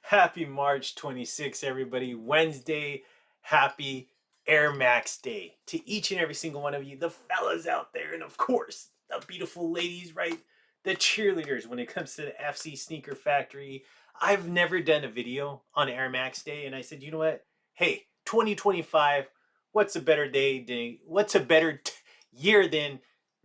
Happy March 26th, everybody. Wednesday, happy Air Max Day to each and every single one of you, the fellas out there, and of course, the beautiful ladies, right? The cheerleaders when it comes to the FC Sneaker Factory. I've never done a video on Air Max Day, and I said, you know what? Hey, 2025, what's a better what's a better year than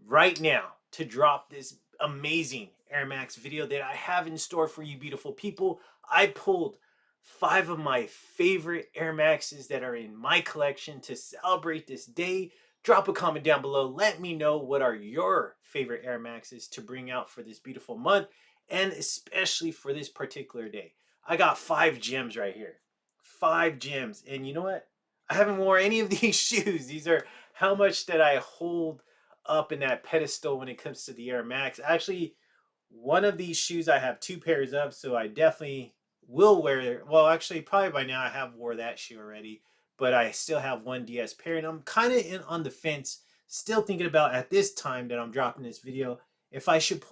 right now to drop this amazing Air Max video that I have in store for you, beautiful people. I pulled 5 of my favorite Air Maxes that are in my collection to celebrate this day. Drop a comment down below. Let me know what are your favorite Air Maxes to bring out for this beautiful month and especially for this particular day. I got 5 gems right here. 5 gems. And you know what? I haven't worn any of these shoes. These are how much that I hold up in that pedestal when it comes to the Air Max. Actually, one of these shoes I have 2 pairs of, so I definitely will wear it. Well, actually, probably by now I have wore that shoe already, but I still have one DS pair, and I'm kind of in on the fence, still thinking about at this time that I'm dropping this video if I should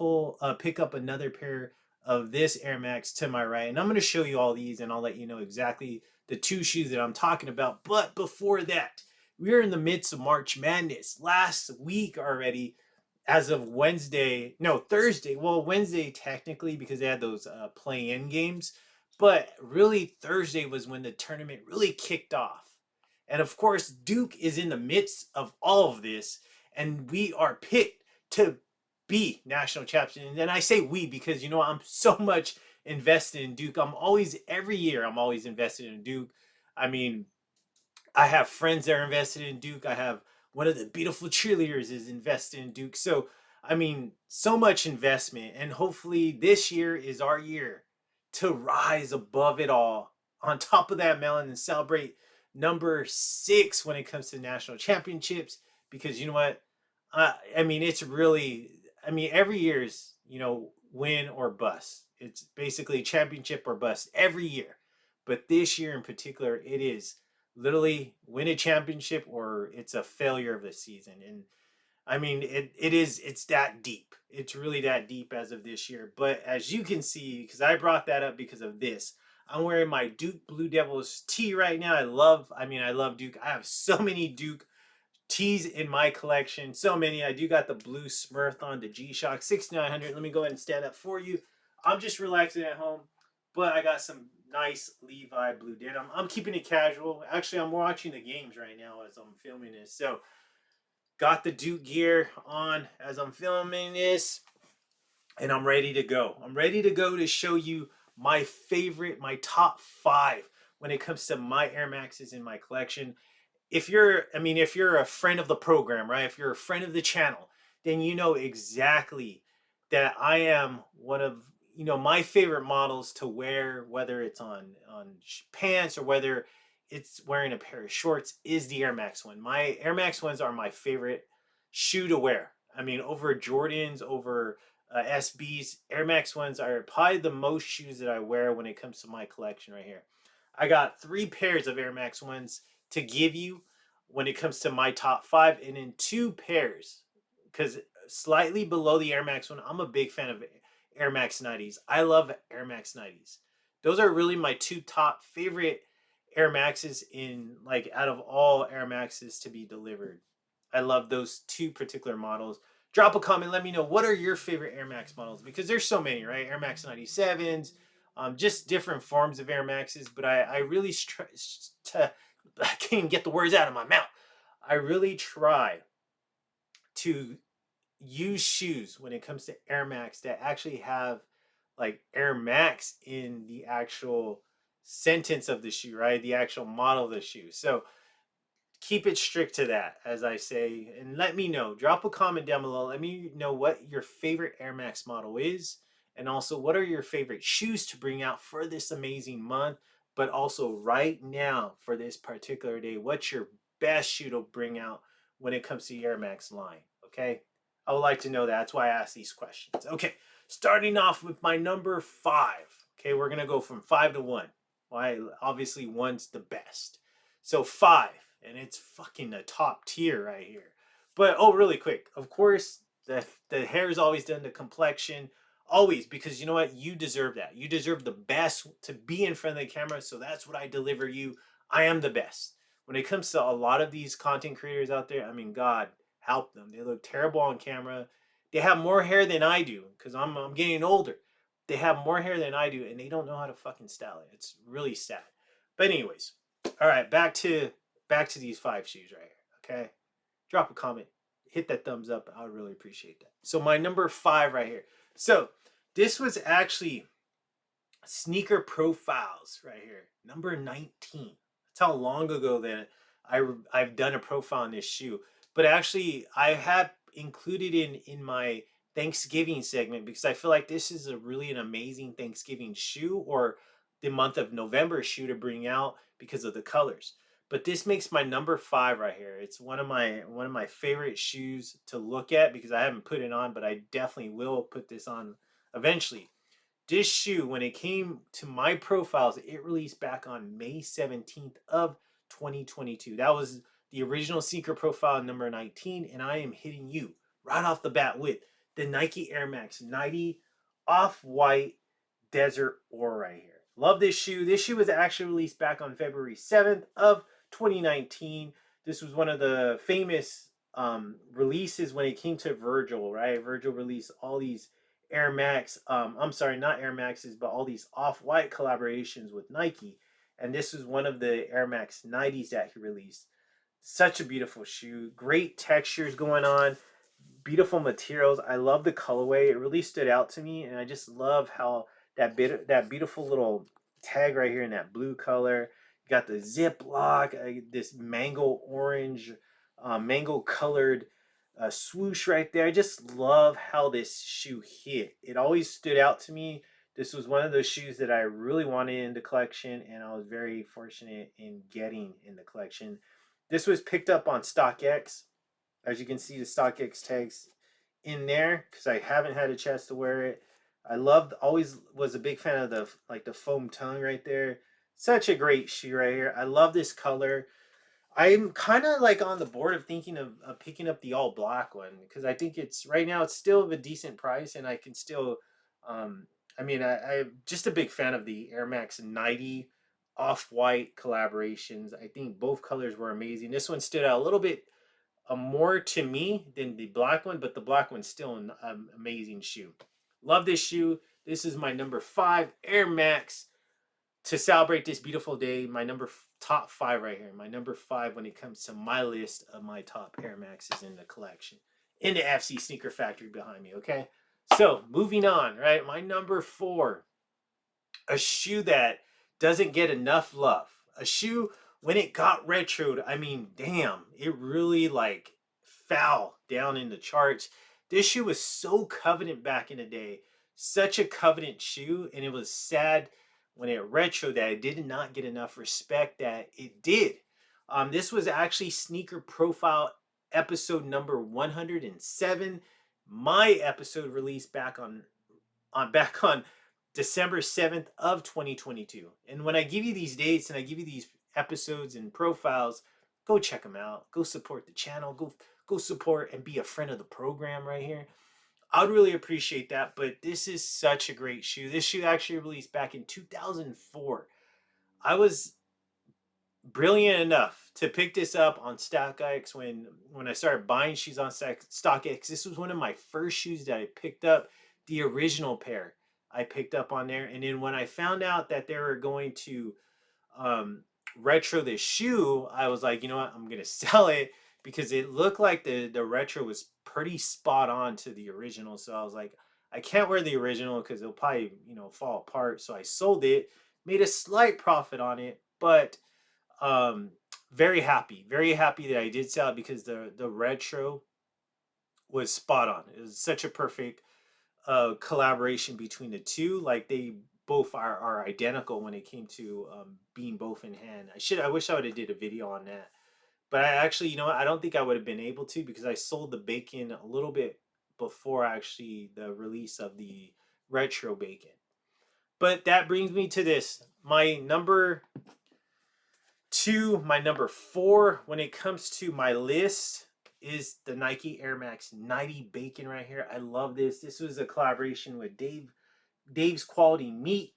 pick up another pair of this Air Max to my right. And I'm going to show you all these, and I'll let you know exactly the 2 shoes that I'm talking about. But before that, we're in the midst of March Madness. Last week already, as of Wednesday, no, Thursday. Well, Wednesday technically because they had those play-in games, but really Thursday was when the tournament really kicked off. And of course, Duke is in the midst of all of this, and we are picked to be national champions. And I say we because I'm so much invested in Duke. Every year I'm always invested in Duke. I mean, I have friends that are invested in Duke. I have one of the beautiful cheerleaders is invested in Duke. So, I mean, so much investment. And hopefully this year is our year to rise above it all on top of that mountain and celebrate number 6 when it comes to national championships. Because you know what? I mean, it's really, I mean, every year's, win or bust. It's basically championship or bust every year. But this year in particular, it is literally win a championship or it's a failure of the season. And I mean, it's that deep. It's really that deep as of this year. But as you can see, because I brought that up because of this, I'm wearing my Duke Blue Devils tee right now. I love Duke. I have so many Duke tees in my collection. So many. I do got the blue Smurf on the G-Shock 6900. Let me go ahead and stand up for you. I'm just relaxing at home, but I got some nice Levi blue denim. I'm keeping it casual. Actually, I'm watching the games right now as I'm filming this. So, got the Duke gear on as I'm filming this, and I'm ready to go. I'm ready to go to show you my top 5 when it comes to my Air Maxes in my collection. If you're a friend of the program, right? If you're a friend of the channel, then you know exactly that I am one of my favorite models to wear, whether it's on pants or whether it's wearing a pair of shorts, is the Air Max one. My Air Max ones are my favorite shoe to wear. I mean, over Jordans, over SBs, Air Max ones are probably the most shoes that I wear when it comes to my collection right here. I got 3 pairs of Air Max ones to give you when it comes to my top 5, and in 2 pairs, because slightly below the Air Max one, I'm a big fan of Air Max 90s. I love Air Max 90s. Those are really my 2 top favorite Air Maxes in, like, out of all Air Maxes to be delivered. I love those 2 particular models. Drop a comment, let me know what are your favorite Air Max models, because there's so many, right? Air Max 97s, just different forms of Air Maxes. But I really I can't even get the words out of my mouth. I really try to use shoes when it comes to Air Max that actually have like Air Max in the actual sentence of the shoe, right? The actual model of the shoe. So keep it strict to that, as I say, and let me know. Drop a comment down below. Let me know what your favorite Air Max model is, and also what are your favorite shoes to bring out for this amazing month. But also right now for this particular day, what's your best shoe to bring out when it comes to the Air Max line? Okay, I would like to know that. That's why I ask these questions. Okay, starting off with my number 5. Okay, we're gonna go from 5 to 1. Why? Obviously, one's the best. So 5, and it's fucking the top tier right here. But oh, really quick, of course, the hair is always done, the complexion, Always, because you know what? You deserve that. You deserve the best to be in front of the camera. So that's what I deliver you. I am the best. When it comes to a lot of these content creators out there, I mean, God help them. They look terrible on camera. They have more hair than I do because I'm getting older. They have more hair than I do, and they don't know how to fucking style it. It's really sad. But anyways, all right, back to these 5 shoes right here. Okay, drop a comment, hit that thumbs up. I would really appreciate that. So my number 5 right here. So this was actually sneaker profiles right here, number 19. That's how long ago that I've done a profile on this shoe. But actually, I have included in my Thanksgiving segment because I feel like this is a really an amazing Thanksgiving shoe or the month of November shoe to bring out because of the colors. But this makes my number 5 right here. It's one of my favorite shoes to look at because I haven't put it on, but I definitely will put this on eventually. This shoe, when it came to my profiles, it released back on May 17th of 2022. That was the original sneaker profile number 19, and I am hitting you right off the bat with the Nike Air Max 90 off-white desert ore right here. Love this shoe. This shoe was actually released back on February 7th of 2019. This was one of the famous releases when it came to Virgil, right? Virgil released all these Air Max, I'm sorry, not Air Maxes, but all these off-white collaborations with Nike. And this was one of the Air Max 90s that he released. Such a beautiful shoe. Great textures going on. Beautiful materials. I love the colorway. It really stood out to me. And I just love how that beautiful little tag right here in that blue color. You got the zip lock, this mango orange, mango colored swoosh right there. I just love how this shoe hit. It always stood out to me. This was one of those shoes that I really wanted in the collection, and I was very fortunate in getting in the collection. This was picked up on StockX. As you can see, the StockX tags in there because I haven't had a chance to wear it. I loved, always was a big fan of the foam tongue right there. Such a great shoe right here. I love this color. I'm kind of like on the board of thinking of picking up the all black one because I think it's right now it's still of a decent price and I can still, I mean I'm just a big fan of the Air Max 90 off white collaborations. I think both colors were amazing. This one stood out a little bit more to me than the black one, but the black one's still an amazing shoe. Love this shoe. This is my number 5 Air Max to celebrate this beautiful day. My top 5 right here. My number 5 when it comes to my list of my top Air Maxes in the collection in the FC Sneaker Factory behind me. Okay, so moving on. Right, my number 4, a shoe that doesn't get enough love. A shoe when it got retroed, I mean, damn, it really like fell down in the charts. This shoe was so coveted back in the day, such a coveted shoe, and it was sad when it retro that it did not get enough respect that it did. This was actually Sneaker Profile episode number 107. My episode released back on December 7th of 2022. And when I give you these dates and I give you these episodes and profiles, go check them out. Go support the channel. Go support and be a friend of the program right here. I'd really appreciate that, but this is such a great shoe. This shoe actually released back in 2004. I was brilliant enough to pick this up on StockX when I started buying shoes on StockX. This was one of my first shoes that I picked up, the original pair I picked up on there. And then when I found out that they were going to retro this shoe, I was like, you know what, I'm gonna sell it because it looked like the retro was pretty spot on to the original. So I was like, I can't wear the original because it'll probably fall apart. So I sold it, made a slight profit on it, but um very happy that I did sell it because the retro was spot on. It was such a perfect collaboration between the two. Like they both are identical when it came to being both in hand. I wish I would have did a video on that, but I actually, I don't think I would have been able to because I sold the bacon a little bit before actually the release of the retro bacon. But that brings me to this, my number 2, my number 4 when it comes to my list is the Nike Air Max 90 Bacon right here. I love this. This was a collaboration with Dave's Quality Meat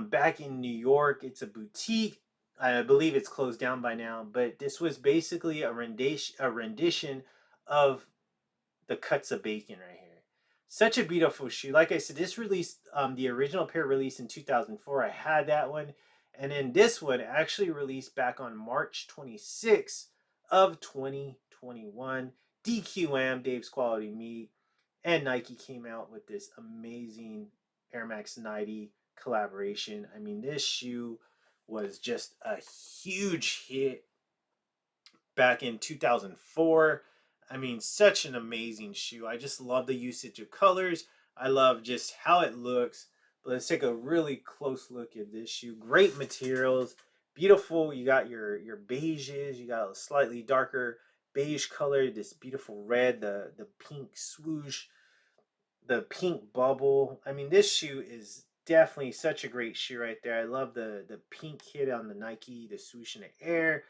back in New York. It's a boutique. I believe it's closed down by now, but this was basically a rendition of the cuts of bacon right here. Such a beautiful shoe. Like I said, this released the original pair released in 2004. I had that one, and then this one actually released back on March 26th of 2021. DQM, Dave's Quality Meat, and Nike came out with this amazing Air Max 90 collaboration. I mean, this shoe was just a huge hit back in 2004. I mean, such an amazing shoe. I just love the usage of colors. I love just how it looks. But let's take a really close look at this shoe. Great materials, beautiful. You got your beiges. You got a slightly darker beige color. This beautiful red, the pink swoosh, the pink bubble. I mean, this shoe is definitely such a great shoe right there. I love the pink hit on the Nike, the swoosh in the air.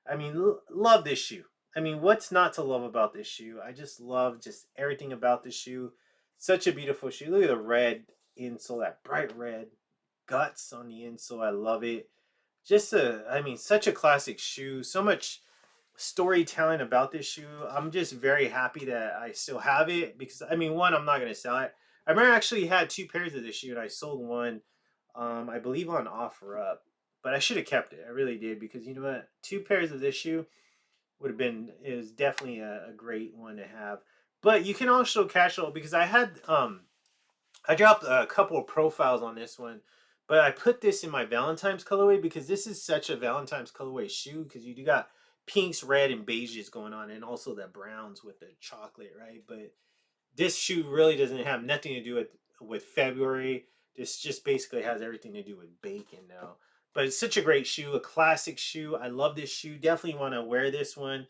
I mean, love this shoe. I mean, what's not to love about this shoe? I just love just everything about this shoe. Such a beautiful shoe. Look at the red insole, that bright red guts on the insole. I love it. I mean, such a classic shoe. So much storytelling about this shoe. I'm just very happy that I still have it because, I mean, one, I'm not going to sell it. I remember I actually had two pairs of this shoe and I sold one, I believe on OfferUp, but I should have kept it. I really did because you know what? Two pairs of this shoe would have been is definitely a great one to have. But you can also cash out because I dropped a couple of profiles on this one, but I put this in my Valentine's colorway because this is such a Valentine's colorway shoe because you do got pinks, red, and beiges going on, and also the browns with the chocolate, right? But this shoe really doesn't have nothing to do with February. This just basically has everything to do with bacon now. But it's such a great shoe, a classic shoe. I love this shoe. Definitely want to wear this one.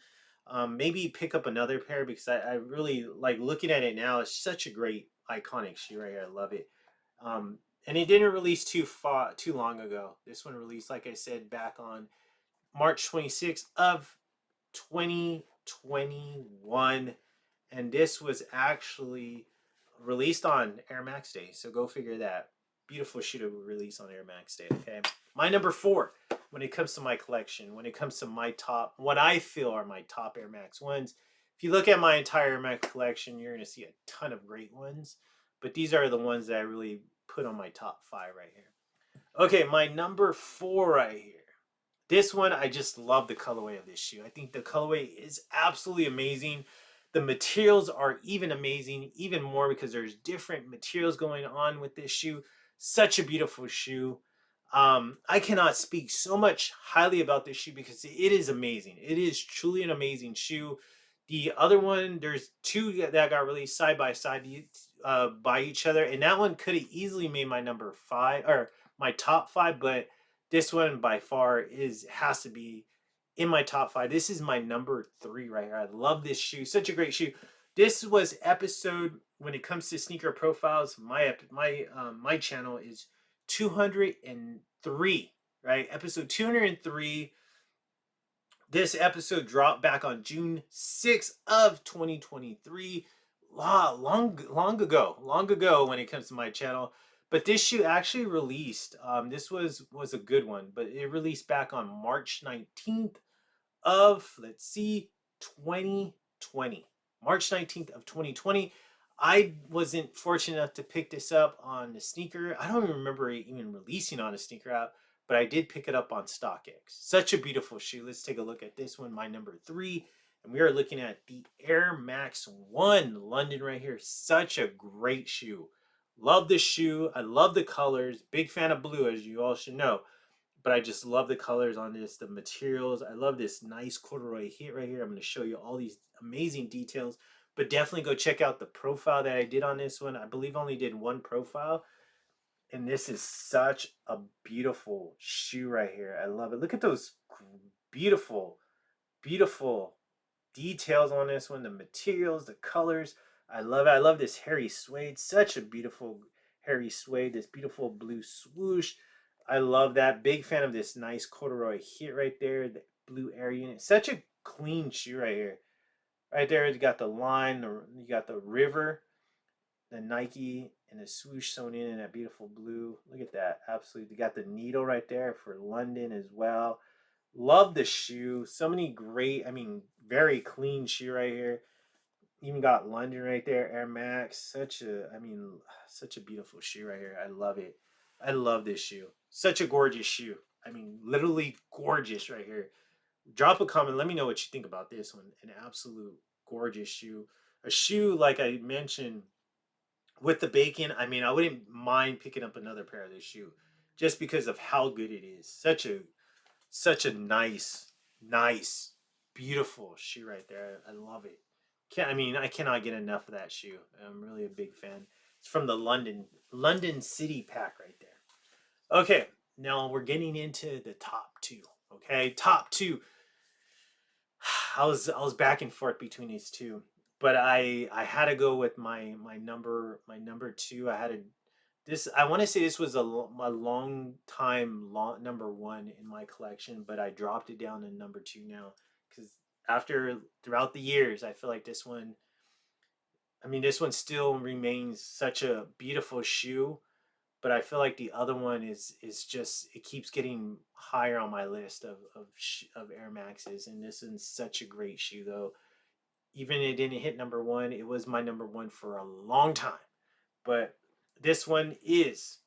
Maybe pick up another pair because I really like looking at it now. It's such a great iconic shoe right here. I love it. And it didn't release too long ago. This one released, like I said, back on March 26th of 2021, and this was actually released on Air Max Day. So go figure that. Beautiful shoe to release on Air Max Day. Okay, my number 4 when it comes to my collection, when it comes to my top, what I feel are my top Air Max ones. If you look at my entire Air Max collection, you're going to see a ton of great ones, but these are the ones that I really put on my top 5 right here. Okay, my number 4 right here. This one, I just love the colorway of this shoe. I think the colorway is absolutely amazing. The materials are even amazing, even more because there's different materials going on with this shoe. Such a beautiful shoe. I cannot speak so much highly about this shoe because it is amazing. It is truly an amazing shoe. The other one, there's two that got released side by side by each other, and that one could have easily made my number 5 or my top 5, but this one by far has to be in my top 5. This is my number 3 right here. I love this shoe. Such a great shoe. This was episode when it comes to sneaker profiles. My channel is 203, right? Episode 203. This episode dropped back on June 6th of 2023. Long ago when it comes to my channel. But this shoe actually released. This was a good one, but it released back on March 19th of, let's see, 2020. March 19th of 2020. I wasn't fortunate enough to pick this up on the sneaker. I don't even remember it even releasing on a sneaker app, but I did pick it up on StockX. Such a beautiful shoe. Let's take a look at this one, my number 3. And we are looking at the Air Max 1 London right here. Such a great shoe. Love the shoe. I love the colors. Big fan of blue, as you all should know. But I just love the colors on this, the materials. I love this nice corduroy hit right here. I'm going to show you all these amazing details. But definitely go check out the profile that I did on this one. I believe I only did one profile. And this is such a beautiful shoe right here. I love it. Look at those beautiful, beautiful details on this one. The materials, the colors. I love it. I love this hairy suede. Such a beautiful hairy suede. This beautiful blue swoosh. I love that. Big fan of this nice corduroy hit right there. The blue air unit. Such a clean shoe right here. Right there, you got the line, you got the river, the Nike, and the swoosh sewn in that beautiful blue. Look at that. Absolutely. You got the needle right there for London as well. Love the shoe. So many great, I mean, very clean shoe right here. Even got London right there, Air Max. Such a beautiful shoe right here. I love it. I love this shoe. Such a gorgeous shoe. I mean, literally gorgeous right here. Drop a comment. Let me know what you think about this one. An absolute gorgeous shoe. A shoe, like I mentioned, with the bacon, I mean, I wouldn't mind picking up another pair of this shoe just because of how good it is. Such a nice, beautiful shoe right there. I love it. I cannot get enough of that shoe. I'm really a big fan. It's from the London City pack right there. Okay, now we're getting into the top two. Okay, top two. I was back and forth between these two, but I had to go with my number two. I want to say this was a long time number one in my collection, but I dropped it down to number two now because after throughout the years, I feel like this one. I mean, this one still remains such a beautiful shoe, but I feel like the other one is just it keeps getting higher on my list of Air Maxes, and this one's such a great shoe though. Even it didn't hit number one, it was my number one for a long time. But this one is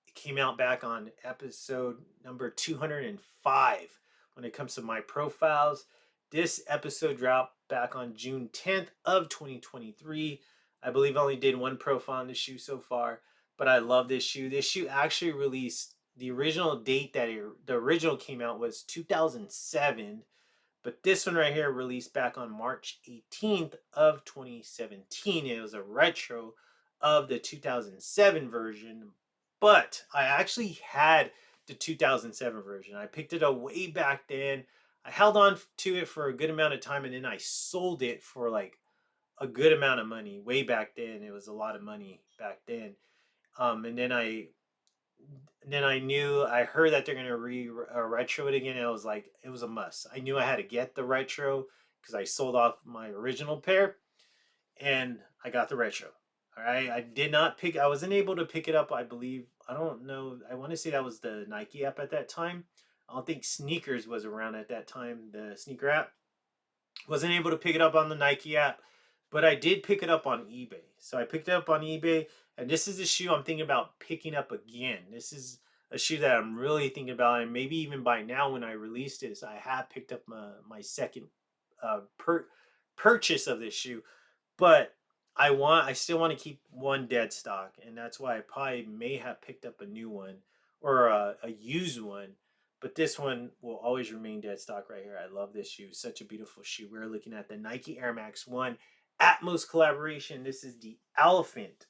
it came out back on episode number 205 when it comes to my profiles. This episode dropped back on June 10th of 2023. I believe I only did one profile on the shoe so far, but I love this shoe. This shoe actually released the original date that the original came out was 2007, but this one right here released back on March 18th of 2017. It was a retro of the 2007 version, but I actually had the 2007 version. I picked it up way back then. I held on to it for a good amount of time and then I sold it for like a good amount of money way back then. It was a lot of money back then. And then I knew I heard that they're gonna retro it again. And I was like, it was a must. I knew I had to get the retro because I sold off my original pair, and I got the retro. All right, I did not pick. I wasn't able to pick it up. I believe I don't know. I want to say that was the Nike app at that time. I don't think sneakers was around at that time. The sneaker app wasn't able to pick it up on the Nike app, but I did pick it up on eBay. So I picked it up on eBay, and this is a shoe I'm thinking about picking up again. This is a shoe that I'm really thinking about, and maybe even by now when I release this, I have picked up my second purchase of this shoe. But I still want to keep one dead stock, and that's why I probably may have picked up a new one or a used one. But this one will always remain dead stock right here. I love this shoe. Such a beautiful shoe. We're looking at the Nike Air Max 1 Atmos collaboration. This is the Elephant.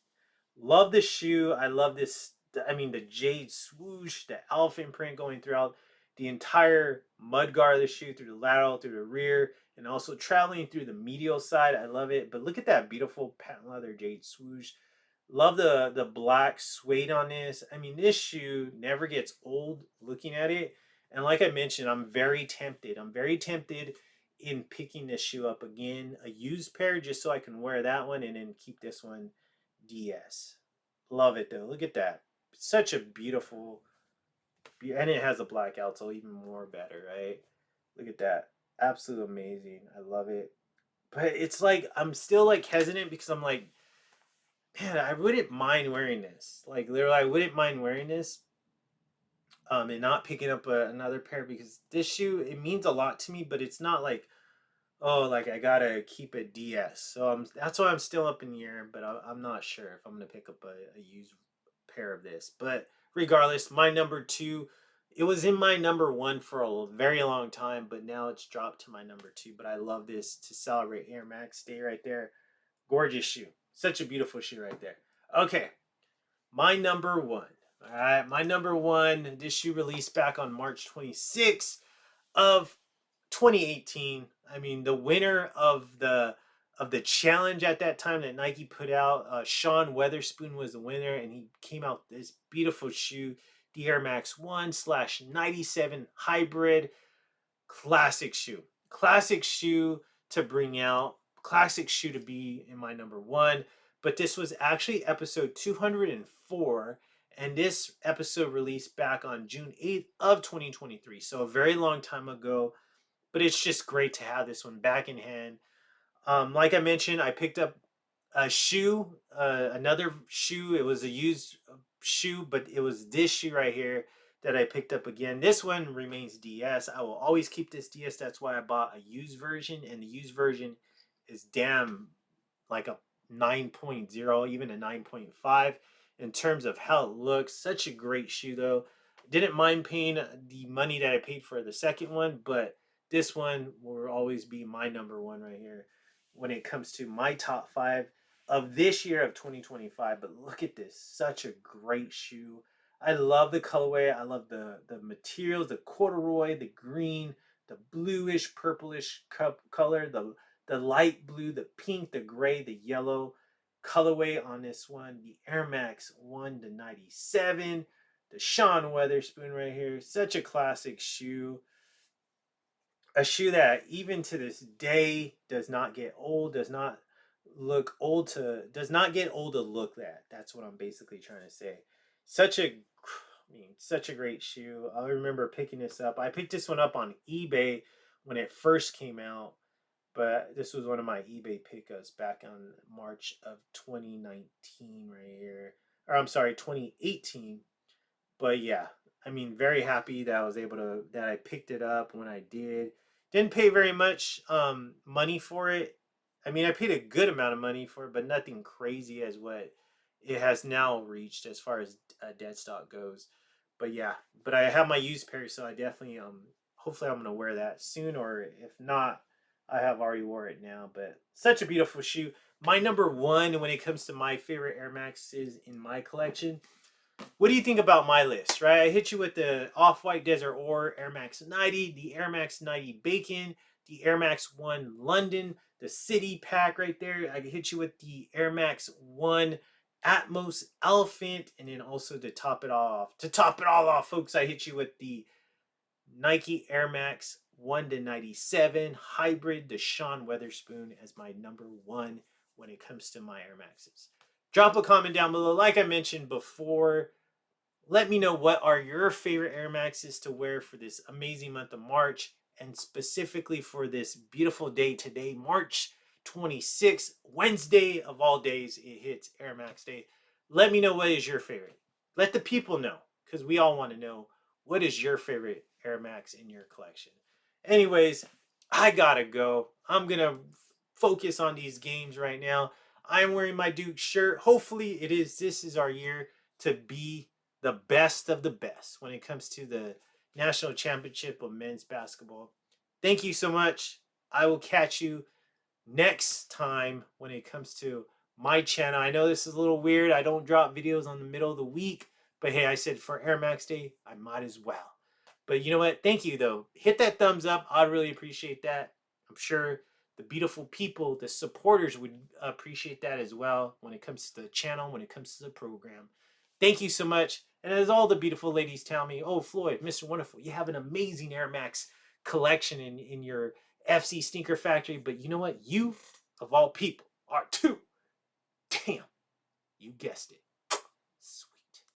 Love the shoe. I love this. I mean, the jade swoosh, the elephant print going throughout the entire mud guard of the shoe, through the lateral, through the rear, and also traveling through the medial side. I love it. But look at that beautiful patent leather jade swoosh. Love the black suede on this. I mean, this shoe never gets old looking at it. And like I mentioned, I'm very tempted. I'm very tempted in picking this shoe up again, a used pair, just so I can wear that one and then keep this one DS. Love it though. Look at that. Such a beautiful, and it has a black outsole, even more better, right? Look at that. Absolutely amazing. I love it. But it's like I'm still like hesitant because I'm like, man, I wouldn't mind wearing this. Like literally, I wouldn't mind wearing this. And not picking up another pair because this shoe it means a lot to me, but it's not like oh like I gotta keep it DS. So that's why I'm still up in the air, but I'm not sure if I'm gonna pick up a used pair of this. But regardless, my number two, it was in my number one for a very long time, but now it's dropped to my number two. But I love this to celebrate Air Max Day right there. Gorgeous shoe. Such a beautiful shoe right there. Okay, my number one. All right, my number one. This shoe released back on March 26th of 2018. I mean, the winner of the challenge at that time that Nike put out, Sean Weatherspoon was the winner, and he came out this beautiful shoe, the Air Max 1/97 Hybrid. Classic shoe. Classic shoe. to bring out. Classic shoe to be in my number one. But this was actually episode 204. And this episode released back on June 8th of 2023. So a very long time ago. But it's just great to have this one back in hand. Like I mentioned, I picked up a shoe, another shoe. It was a used shoe, but it was this shoe right here that I picked up again. This one remains DS. I will always keep this DS. That's why I bought a used version, and the used version is damn like a 9.0, even a 9.5 in terms of how it looks. Such a great shoe, though. Didn't mind paying the money that I paid for the second one, but this one will always be my number one right here when it comes to my top five of this year of 2025. But look at this, such a great shoe. I love the colorway. I love the materials, the corduroy, the green, the bluish, purplish color, the light blue, the pink, the gray, the yellow colorway on this one. The Air Max 1 to 97. The Sean Weatherspoon right here. Such a classic shoe. A shoe that even to this day does not get old, does not get old to look at. That's what I'm basically trying to say. Such a great shoe. I remember picking this up. I picked this one up on eBay when it first came out, but this was one of my eBay pickups back on March of 2019 right here. Or I'm sorry, 2018. But yeah, I mean, very happy that I picked it up when I did. Didn't pay very much money for it. I mean, I paid a good amount of money for it, but nothing crazy as what it has now reached as far as dead stock goes. But yeah, but I have my used pair, so I definitely hopefully I'm gonna wear that soon, or if not, I have already wore it now. But such a beautiful shoe. My number one when it comes to my favorite Air Maxes in my collection. What do you think about my list, right? I hit you with the Off-White Desert Ore Air Max 90, the Air Max 90 Bacon, the Air Max 1 London, the City Pack right there. I hit you with the Air Max 1 Atmos Elephant, and then also to top it off. To top it all off, folks, I hit you with the Nike Air Max 1 to 97 Hybrid, the Sean Weatherspoon as my number one when it comes to my Air Maxes. Drop a comment down below. Like I mentioned before, let me know what are your favorite Air Maxes to wear for this amazing month of March, and specifically for this beautiful day today, March 26th, Wednesday of all days, it hits Air Max Day. Let me know what is your favorite. Let the people know, because we all want to know what is your favorite Air Max in your collection. Anyways, I gotta go. I'm gonna focus on these games right now. I am wearing my Duke shirt. Hopefully, this is our year to be the best of the best when it comes to the national championship of men's basketball. Thank you so much. I will catch you next time when it comes to my channel. I know this is a little weird. I don't drop videos on the middle of the week, but hey, I said for Air Max Day, I might as well. But you know what? Thank you though. Hit that thumbs up. I'd really appreciate that. I'm sure the beautiful people, the supporters would appreciate that as well when it comes to the channel, when it comes to the program. Thank you so much. And as all the beautiful ladies tell me, oh, Floyd, Mr. Wonderful, you have an amazing Air Max collection in your FC Sneaker Factory. But you know what? You, of all people, are too. Damn, you guessed it.